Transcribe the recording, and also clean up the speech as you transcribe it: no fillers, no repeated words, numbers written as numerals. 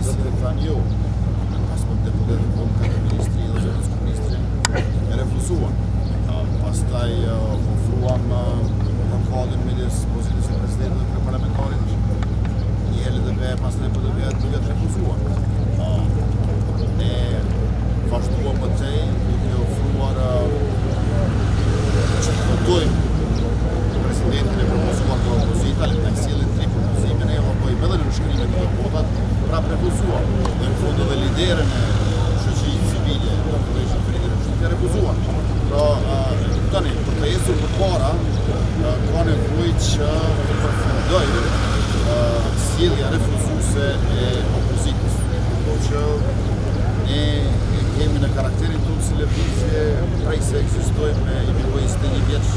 si dhe thanë jo, pas për deputet të vonë këtë ministri dhe zërës ministri, e refuzuan. Pastaj ofruam rokadin midis pozitës e presidentit dhe parlamentarit, një LDP, pastaj PDP duke të refuzuar. Ne vazhduam më tej, duke ofruar që të votojmë presidentin e propozuar të opozita, le të sjellin 3 propozime, ne votojmë edhe në nënshkrimet e votat, prap refuzuar. Dhe në fund edhe liderën e shoqërisë civile, doktoreshën Feride Rështit, e refuzuar. Pra, tani, për të ecur përpara, ka nevojë që të përfundojë sjellja refuzuese e opozitës. Që ne kemi në karakterin tonë si lëvizje prej se ekzistojmë, jemi 21 vjeç